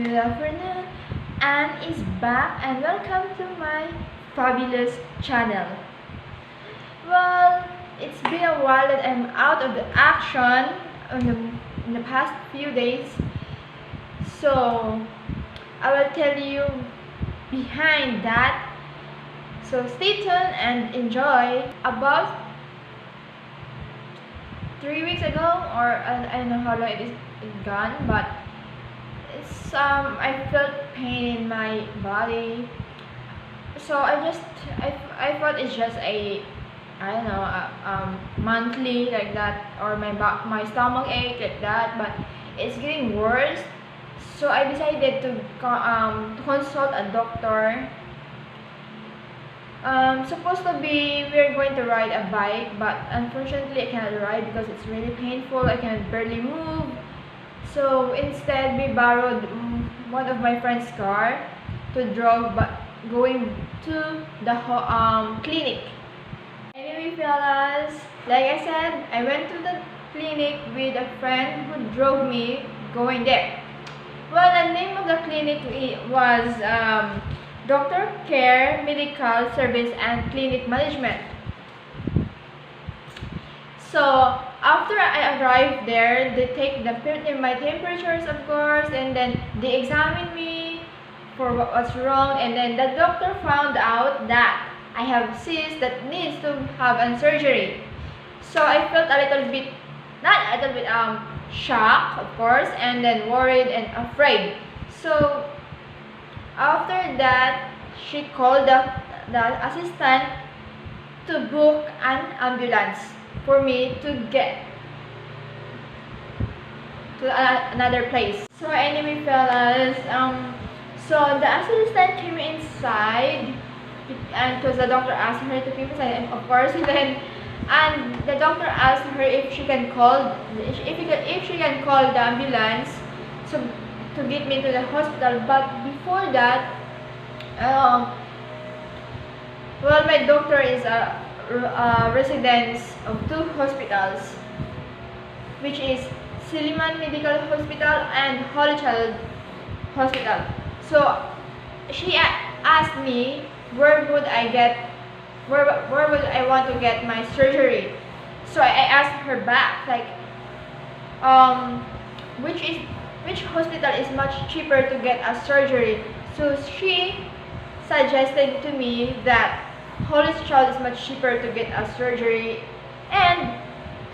good afternoon. Anne is back and welcome to my fabulous channel. Well, it's been a while that I'm out of the action in the past few days. So, I will tell you behind that. So, stay tuned and enjoy. About 3 weeks ago, or I don't know how long it is gone, but I felt pain in my body. So I thought it's just a, I don't know, monthly like that, or my stomach ache like that, but it's getting worse. So I decided to consult a doctor. Supposed to be we're going to ride a bike, but unfortunately I cannot ride because it's really painful. I can barely move. So instead we borrowed one of my friend's car to drive, but going to the clinic. Anyway, fellas, like I said, I went to the clinic with a friend who drove me going there. Well, the name of the clinic was Doctor Care Medical Service and Clinic Management. So after I arrived there, they take my temperatures, of course, and then they examine me for what's wrong, and then the doctor found out that I have cyst that needs to have a surgery. So I felt a little bit, not a little bit, shocked, of course, and then worried and afraid. So after that, she called the assistant to book an ambulance for me to get to another place. So anyway, fellas, so the assistant came inside, and because the doctor asked her to come inside, and of course, and the doctor asked her if she can call the ambulance to get me to the hospital. But before that, well, my doctor is a resident of two hospitals, which is Silliman Medical Hospital and Holy Child Hospital. So she asked me where would I want to get my surgery. So I asked her back, like, which hospital is much cheaper to get a surgery. So she suggested to me that Holy Child is much cheaper to get a surgery. And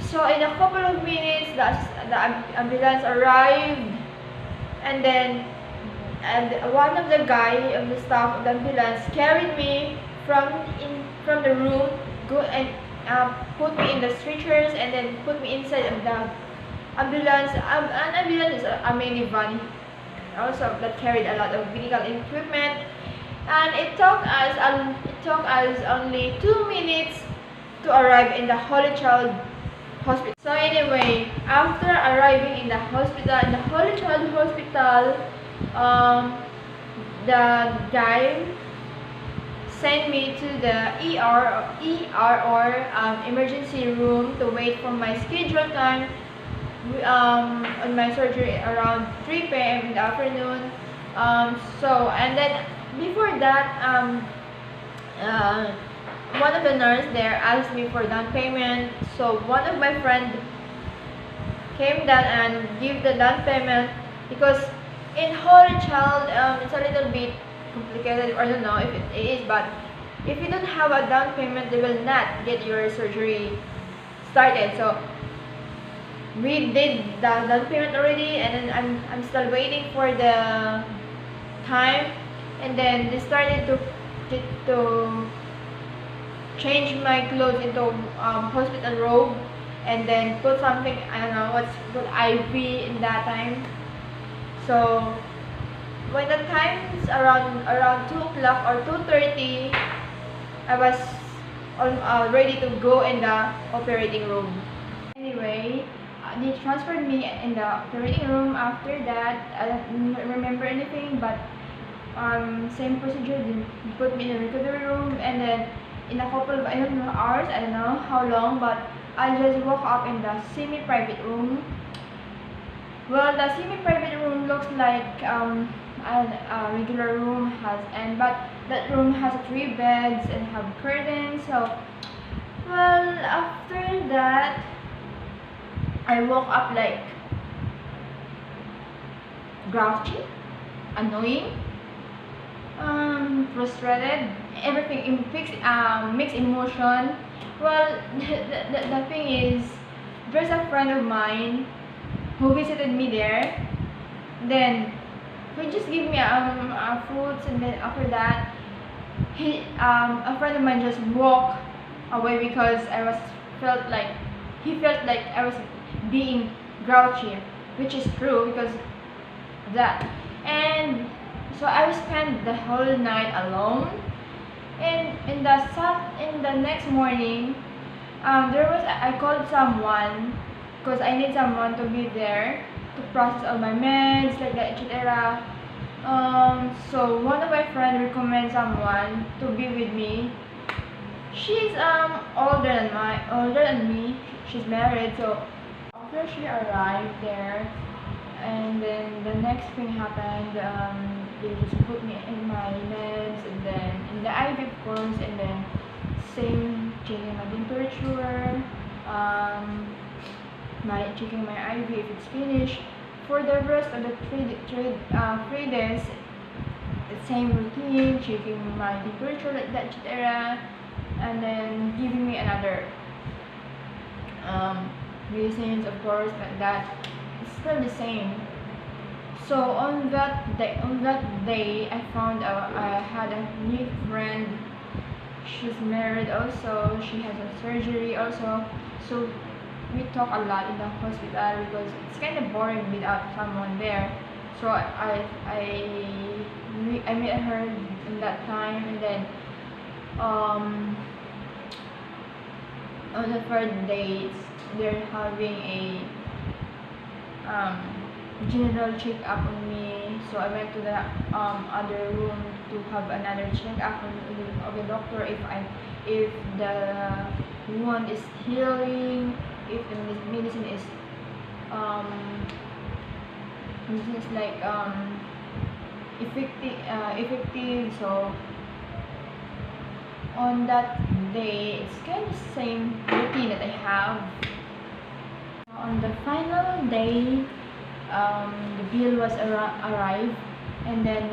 so in a couple of minutes, the ambulance arrived, and then one of the guy of the staff of the ambulance carried me from the room, put me in the stretchers, and then put me inside of the ambulance. An ambulance is a minivan, also that carried a lot of medical equipment, and it took us only 2 minutes to arrive in the Holy Child Hospital. So anyway, after arriving in the Holy Child Hospital, the guy sent me to the ER or emergency room to wait for my scheduled time on my surgery around 3 p.m. in the afternoon. So, and then before that, one of the nurse there asked me for down payment. So one of my friend came down and give the down payment, because in Holy Child, it's a little bit complicated. I don't know if it is, but if you don't have a down payment, they will not get your surgery started. So we did the down payment already, and then I'm still waiting for the time, and then they started to change my clothes into hospital robe, and then put something, I don't know what's put IV in that time. So when the time is around 2 o'clock or 2:30, I was ready to go in the operating room. Anyway, they transferred me in the operating room. After that, I don't remember anything, but same procedure. They put me in the recovery room, and then in a couple of, I don't know, hours, I don't know how long, but I just woke up in the semi-private room. Well, the semi-private room looks like a regular room has, and but that room has three beds and have curtains. So well, after that I woke up like grouchy, annoying, frustrated, everything in mixed emotion. Well, the thing is, there's a friend of mine who visited me there. Then he just gave me fruits, and then after that, a friend of mine just walked away because felt like he felt like I was being grouchy, which is true because of that. And so I spent the whole night alone. And in the next morning, I called someone because I need someone to be there to process all my meds, like that, etc. So one of my friends recommended someone to be with me. She's older than me. She's married, so after she arrived there, and then the next thing happened. They just put me in my meds, and then in the IV, of course, and then same checking my temperature, my checking my IV if it's finished. For the rest of the 3 days, the same routine, checking my temperature, like that, etc. And then giving me another medicines, of course, like that. It's still the same. So on that day, I had a new friend. She's married also. She has a surgery also. So we talk a lot in the hospital because it's kind of boring without someone there. So I met her in that time, and then on the third day they're having a general check-up on me. So I went to the other room to have another check-up of the doctor if the wound is healing, if the medicine is like effective. So on that day, it's kind of same routine that I have. On the final day, the bill was arrived, and then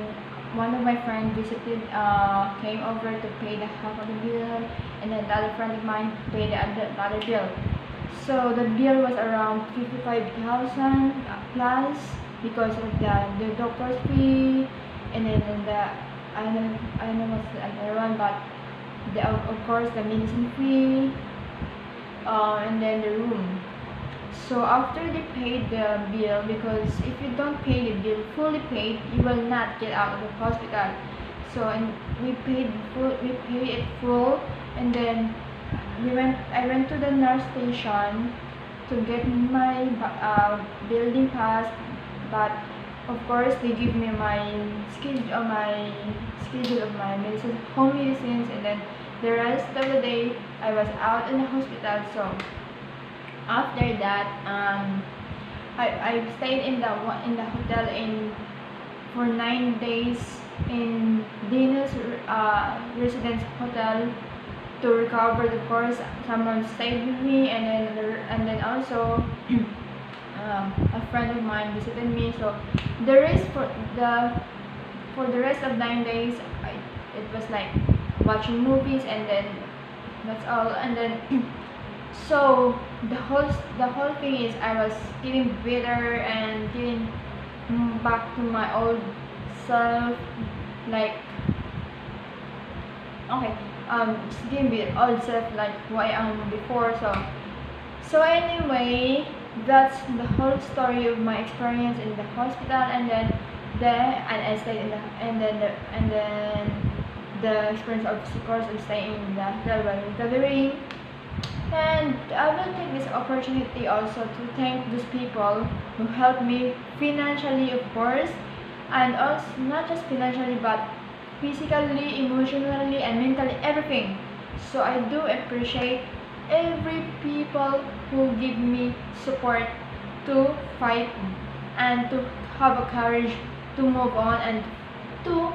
one of my friends came over to pay the half of the bill, and then the other friend of mine paid the other bill. So the bill was around 55,000 plus because of the doctor's fee, and then I don't know what's the other one, but of course the medicine fee, and then the room. So after they paid the bill, because if you don't pay the bill fully paid, you will not get out of the hospital. So and we paid it full, and then I went to the nurse station to get my building pass, but of course they give me my schedule of my medicine, home medicines, and then the rest of the day I was out in the hospital. So after that, I stayed in the hotel for 9 days in Venus residence hotel to recover. Of course, someone stayed with me, and then also a friend of mine visited me. So the rest for the rest of 9 days, it was like watching movies, and then that's all. And then so the whole thing is I was getting better and getting back to my old self, like okay, just getting the old self like who I am before. So anyway, that's the whole story of my experience in the hospital, and then I stayed in the and then the experience of course of staying in the hotel while recovering. And I will take this opportunity also to thank those people who helped me financially, of course, and also not just financially but physically, emotionally, and mentally, everything. So I do appreciate every people who give me support to fight and to have a courage to move on and to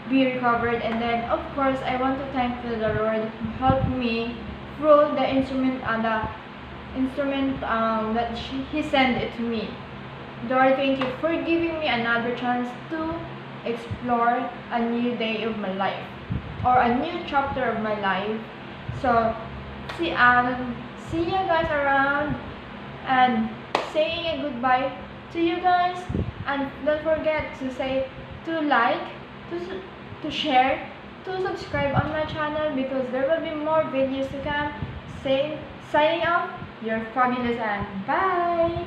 be recovered. And then of course I want to thank the Lord who helped me through the instrument that He sent it to me. Lord, thank you for giving me another chance to explore a new day of my life or a new chapter of my life. So see you guys around, and saying a goodbye to you guys. And don't forget to like, to share, to subscribe on my channel, because there will be more videos to come. Signing off, your fabulous, and bye.